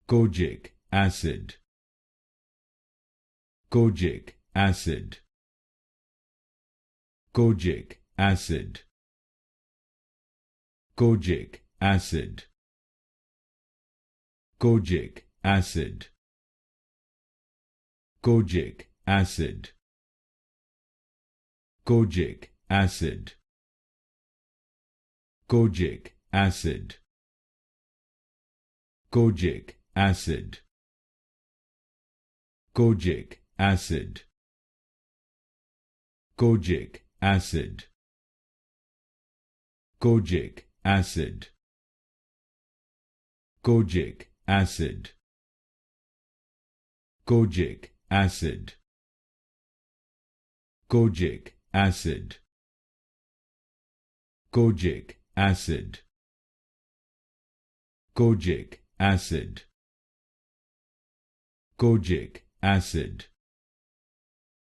Kojic acid. Kojic acid. Kojic acid. Kojic acid. Kojic acid. Kojic acid. Kojic acid. Kojic acid. Kojic acid. Kojic acid. Kojic acid. Kojic acid. Kojic acid. Kojic acid. Kojic acid. Kojic acid. Kojic acid. Kojic acid.